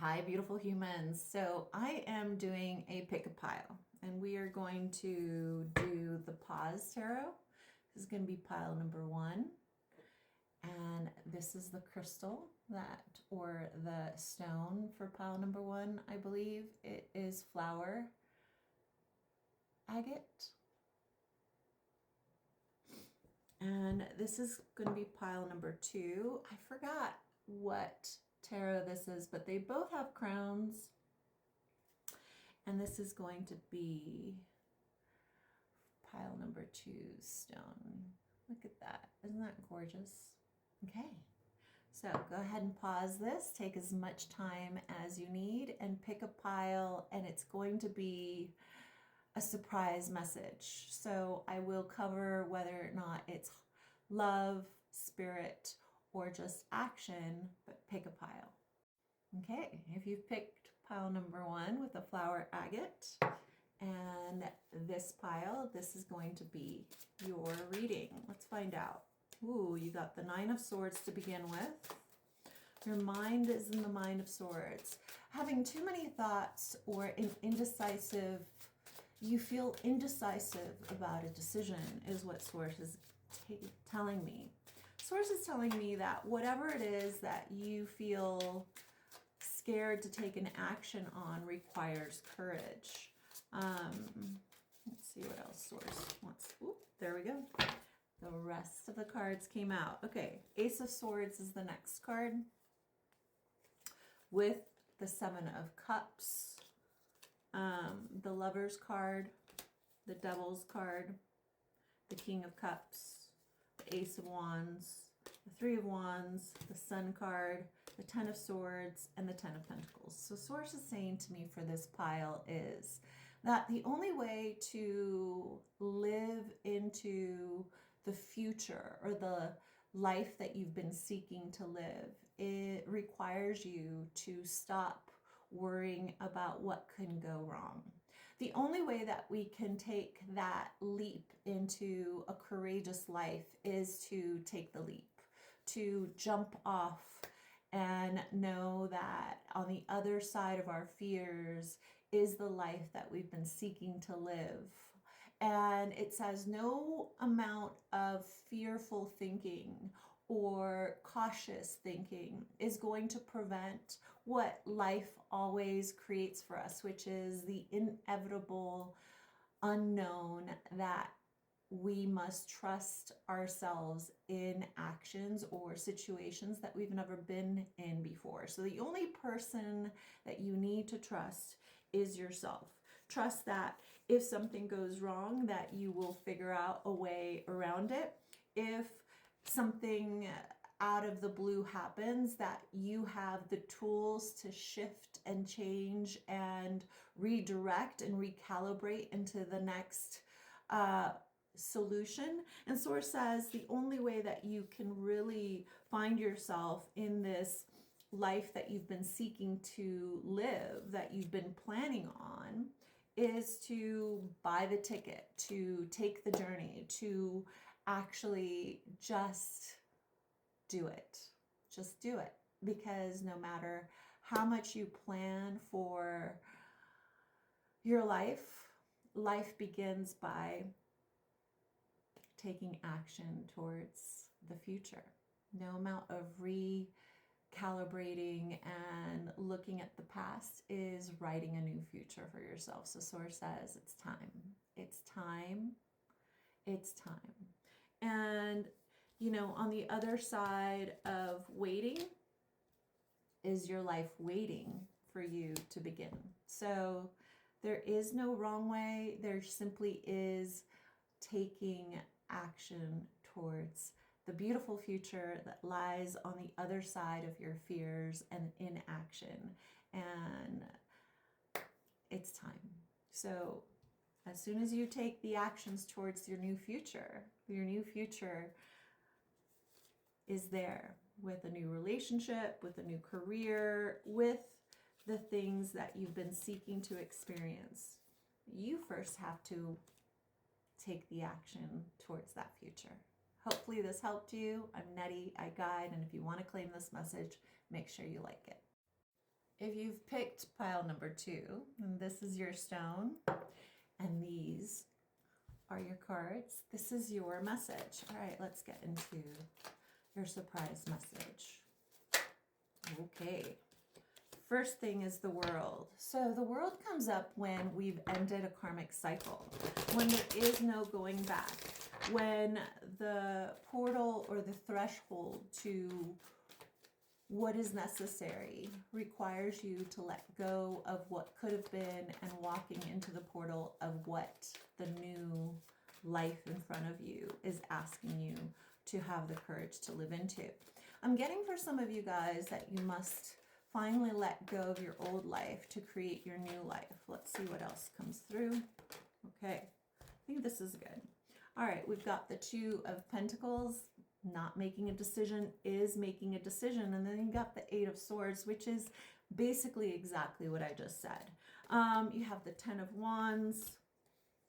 Hi, beautiful humans. So I am doing a pick a pile, and we are going to do the pause tarot. This is going to be pile number one, and this is the crystal or the stone for pile number one. I believe it is flower agate, and this is going to be pile number two. I forgot what tarot this is, but they both have crowns. And this is going to be pile number two stone. Look at that. Isn't that gorgeous? Okay. So go ahead and pause this. Take as much time as you need and pick a pile, and it's going to be a surprise message. So I will cover whether or not it's love, spirit, or just action, but pick a pile. Okay, if you've picked pile number one with the flower agate and this pile, this is going to be your reading. Let's find out. Ooh, you got the Nine of Swords to begin with. Your mind is in the Nine of Swords. Having too many thoughts or you feel indecisive about a decision is what Source is telling me. Source is telling me that whatever it is that you feel scared to take an action on requires courage. Let's see what else Source wants. Ooh, there we go. The rest of the cards came out. Okay, Ace of Swords is the next card with the Seven of Cups, the Lover's card, the Devil's card, the King of Cups, the Ace of Wands, the Three of Wands, the Sun card, the Ten of Swords, and the Ten of Pentacles. So Source is saying to me for this pile is that the only way to live into the future or the life that you've been seeking to live, it requires you to stop worrying about what can go wrong. The only way that we can take that leap into a courageous life is to take the leap, to jump off and know that on the other side of our fears is the life that we've been seeking to live. And it says no amount of fearful thinking or cautious thinking is going to prevent what life always creates for us, which is the inevitable unknown that we must trust ourselves in actions or situations that we've never been in before. So the only person that you need to trust is yourself. Trust that if something goes wrong, that you will figure out a way around it. If something out of the blue happens, that you have the tools to shift and change and redirect and recalibrate into the next solution. And Source says the only way that you can really find yourself in this life that you've been seeking to live, that you've been planning on, is to buy the ticket, to take the journey, to actually just do it. Just do it. Because no matter how much you plan for your life, life begins by taking action towards the future. No amount of recalibrating and looking at the past is writing a new future for yourself. So Source says it's time. It's time. It's time. And, you know, on the other side of waiting is your life waiting for you to begin. So there is no wrong way. There simply is taking action towards the beautiful future that lies on the other side of your fears and inaction. And it's time. So as soon as you take the actions towards your new future is there with a new relationship, with a new career, with the things that you've been seeking to experience. You first have to take the action towards that future. Hopefully this helped you. I'm Nettie, I guide, and if you want to claim this message, make sure you like it. if you've picked pile number 2, and this is your stone, and these are your cards, this is your message. All right, let's get into your surprise message. Okay. First thing is the world. So the world comes up when we've ended a karmic cycle, when there is no going back, when the portal or the threshold to what is necessary requires you to let go of what could have been and walking into the portal of what the new life in front of you is asking you to have the courage to live into. I'm getting for some of you guys that you must finally let go of your old life to create your new life. Let's see what else comes through. Okay, I think this is good. All right, we've got the 2 of Pentacles. Not making a decision is making a decision. And then you got the 8 of Swords, which is basically exactly what I just said. You have the 10 of Wands,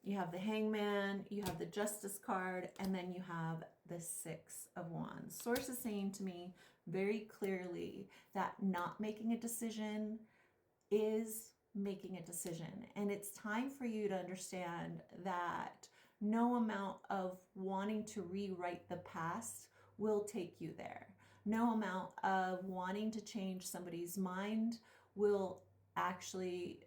you have the Hangman, you have the Justice card, and then you have the 6 of Wands. Source is saying to me very clearly that not making a decision is making a decision. And it's time for you to understand that no amount of wanting to rewrite the past will take you there. No amount of wanting to change somebody's mind will actually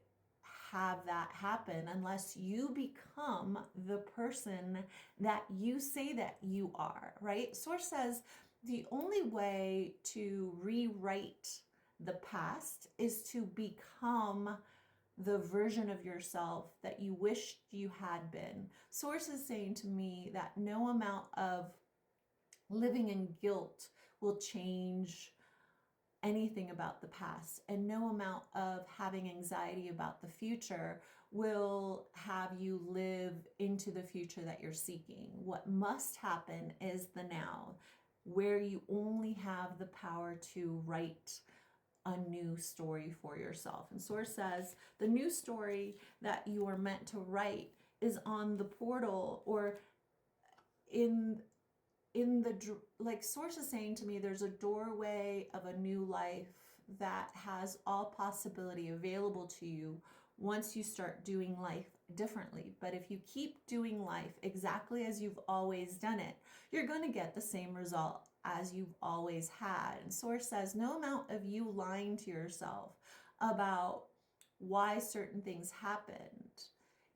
have that happen unless you become the person that you say that you are, right? Source says the only way to rewrite the past is to become the version of yourself that you wished you had been. Source is saying to me that no amount of living in guilt will change anything about the past, and no amount of having anxiety about the future will have you live into the future that you're seeking. What must happen is the now, where you only have the power to write a new story for yourself. And Source says the new story that you are meant to write is on the portal, or in the, like Source is saying to me, there's a doorway of a new life that has all possibility available to you once you start doing life differently. But if you keep doing life exactly as you've always done it, you're going to get the same result as you've always had. And Source says no amount of you lying to yourself about why certain things happened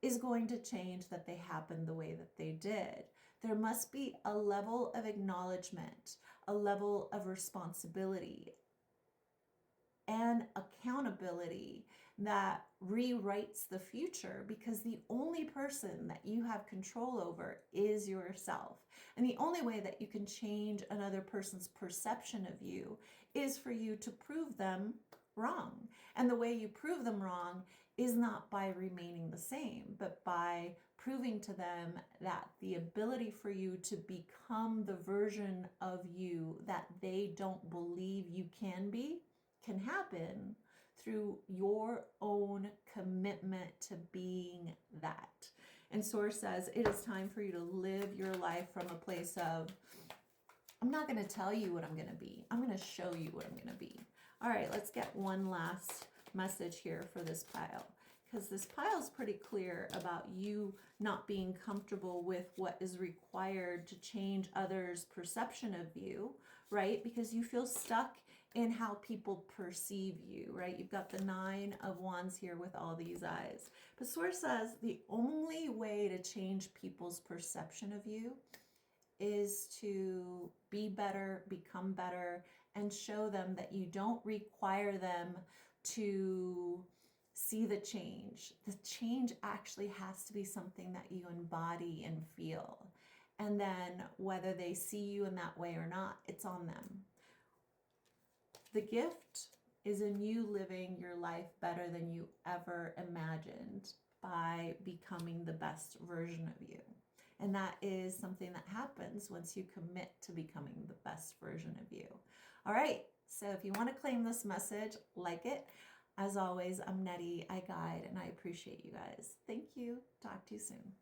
is going to change that they happened the way that they did. There must be a level of acknowledgement, a level of responsibility and accountability that rewrites the future, because the only person that you have control over is yourself. And the only way that you can change another person's perception of you is for you to prove them wrong. And the way you prove them wrong is not by remaining the same, but by proving to them that the ability for you to become the version of you that they don't believe you can be can happen through your own commitment to being that. And Source says it is time for you to live your life from a place of, I'm not going to tell you what I'm going to be. I'm going to show you what I'm going to be. All right, let's get one last message here for this pile, because this pile is pretty clear about you not being comfortable with what is required to change others' perception of you, right? Because you feel stuck in how people perceive you, right? You've got the 9 of Wands here with all these eyes. But Source says the only way to change people's perception of you is to be better, become better, and show them that you don't require them to see the change. The change actually has to be something that you embody and feel. And then whether they see you in that way or not, it's on them. The gift is in you living your life better than you ever imagined by becoming the best version of you. And that is something that happens once you commit to becoming the best version of you. All right, so if you want to claim this message, like it. As always, I'm Nettie, I guide, and I appreciate you guys. Thank you. Talk to you soon.